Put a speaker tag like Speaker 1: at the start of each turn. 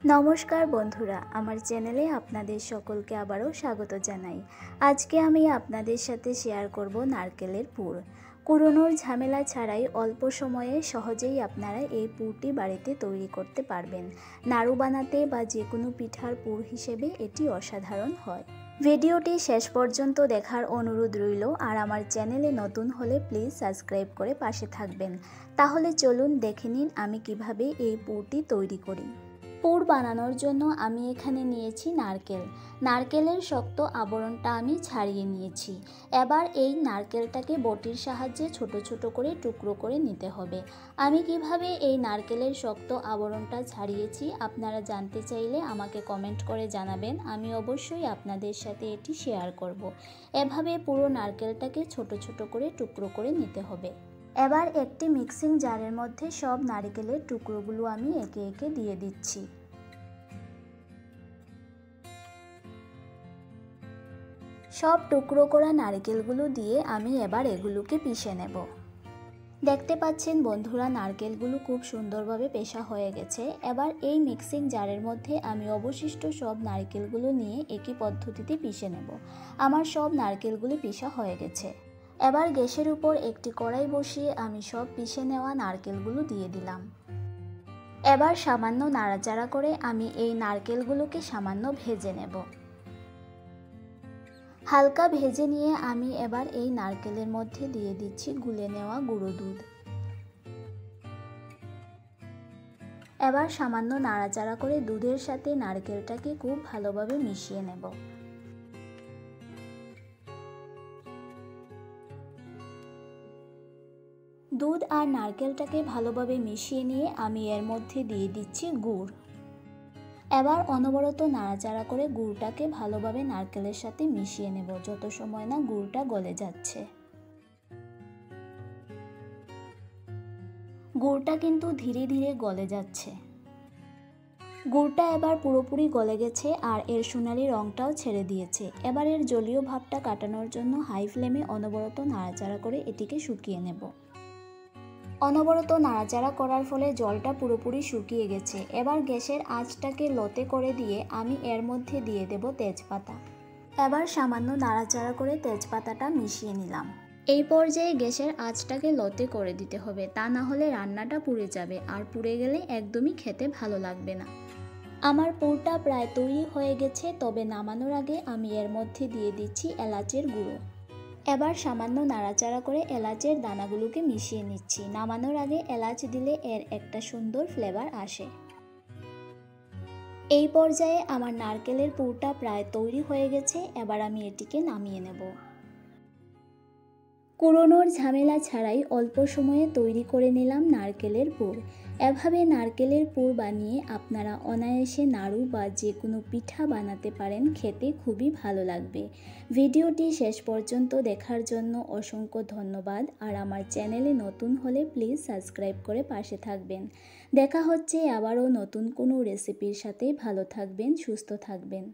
Speaker 1: নমস্কার বন্ধুরা, আমার চ্যানেলে আপনাদের সকলকে আবারও স্বাগত জানাই। আজকে আমি আপনাদের সাথে শেয়ার করব নারকেলের পুর। কুড়োনোর ঝামেলা ছাড়াই অল্প সময়ে সহজেই আপনারা এই পুরটি বাড়িতে তৈরি করতে পারবেন। নাড়ু বানাতে বা যে কোনো পিঠার পুর হিসেবে এটি অসাধারণ হয়। ভিডিওটি শেষ পর্যন্ত দেখার অনুরোধ রইল, আর আমার চ্যানেলে নতুন হলে প্লিজ সাবস্ক্রাইব করে পাশে থাকবেন। তাহলে চলুন দেখে নিন আমি কিভাবে এই পুরটি তৈরি করি। পুর বানানোর জন্য আমি এখানে নিয়েছি নারকেলের শক্ত আবরণটা আমি ছাড়িয়ে নিয়েছি। এবার এই নারকেলটাকে বটির সাহায্যে ছোট ছোট করে টুকরো করে নিতে হবে। আমি কিভাবে এই নারকেলের শক্ত আবরণটা ছাড়িয়েছি আপনারা জানতে চাইলে আমাকে কমেন্ট করে জানাবেন, আমি অবশ্যই আপনাদের সাথে এটি শেয়ার করব। এভাবে পুরো নারকেলটাকে ছোট ছোট করে টুকরো করে নিতে হবে। এবার একটি মিক্সিং জারের মধ্যে সব নারকেলের টুকরোগুলো আমি একে একে দিয়ে দিচ্ছি। সব টুকরো করা নারকেলগুলো দিয়ে আমি এবার এগুলোকে পিষে নেব। দেখতে পাচ্ছেন বন্ধুরা, নারকেলগুলো খুব সুন্দরভাবে পেষা হয়ে গেছে। এবার এই মিক্সিং জারের মধ্যে আমি অবশিষ্ট সব নারকেলগুলো নিয়ে একই পদ্ধতিতে পিষে নেব। আমার সব নারকেলগুলো পিষা হয়ে গেছে। এবার গ্যাসের উপর একটি কড়াই বসিয়ে আমি সব পিষে নেওয়া নারকেলগুলো দিয়ে দিলাম। এবার সামান্য নাড়াচাড়া করে আমি এই নারকেলগুলোকে সামান্য ভেজে নেব। হালকা ভেজে নিয়ে আমি এবার এই নারকেলের মধ্যে দিয়ে দিচ্ছি গুলে নেওয়া গুঁড়ো দুধ। এবার সামান্য নাড়াচাড়া করে দুধের সাথে নারকেলটাকে খুব ভালোভাবে মিশিয়ে নেব। দুধ আর নারকেলটাকে ভালোভাবে মিশিয়ে নিয়ে আমি এর মধ্যে দিয়ে দিচ্ছি গুড়। এবার অনবরত নাড়াচাড়া করে গুড়টাকে ভালোভাবে নারকেলের সাথে মিশিয়ে নেব যত সময় না গুড়টা গলে যাচ্ছে। গুড়টা কিন্তু ধীরে ধীরে গলে যাচ্ছে। গুড়টা এবার পুরোপুরি গলে গেছে আর এর সোনালি রঙটাও ছেড়ে দিয়েছে। এবার এর জলীয় ভাবটা কাটানোর জন্য হাই ফ্লেমে অনবরত নাড়াচাড়া করে এটিকে শুকিয়ে নেব। অনবরত নাড়াচাড়া করার ফলে জলটা পুরোপুরি শুকিয়ে গেছে। এবার গ্যাসের আঁচটাকে লোতে করে দিয়ে আমি এর মধ্যে দিয়ে দেব তেজপাতা। এবার সামান্য নাড়াচাড়া করে তেজপাতাটা মিশিয়ে নিলাম। এই পর্যায়ে গ্যাসের আঁচটাকে লোতে করে দিতে হবে, তা না হলে রান্নাটা পুড়ে যাবে, আর পুড়ে গেলে একদমই খেতে ভালো লাগবে না। আমার পুরটা প্রায় তৈরি হয়ে গেছে, তবে নামানোর আগে আমি এর মধ্যে দিয়ে দিচ্ছি এলাচের গুঁড়ো। এবার সামান্য নাড়াচাড়া করে এলাচের দানাগুলোকে মিশিয়ে নিচ্ছি। নামানোর আগে এলাচ দিলে এর একটা সুন্দর ফ্লেভার আসে। এই পর্যায়ে আমার নারকেলের পুরটা প্রায় তৈরি হয়ে গেছে। এবার আমি এটিকে নামিয়ে নেব। কুড়োনোর ঝামেলা ছাড়াই অল্প সময়ে তৈরি করে নিলাম নারকেলের পুর। এভাবে নারকেলের পুর বানিয়ে আপনারা অনায়াসে নাড়ু বা যে কোনো পিঠা বানাতে পারেন, খেতে খুবই ভালো লাগবে। ভিডিওটি শেষ পর্যন্ত দেখার জন্য অসংখ্য ধন্যবাদ, আর আমার চ্যানেলে নতুন হলে প্লিজ সাবস্ক্রাইব করে পাশে থাকবেন। দেখা হচ্ছে আবারও নতুন কোনো রেসিপির সাথে। ভালো থাকবেন, সুস্থ থাকবেন।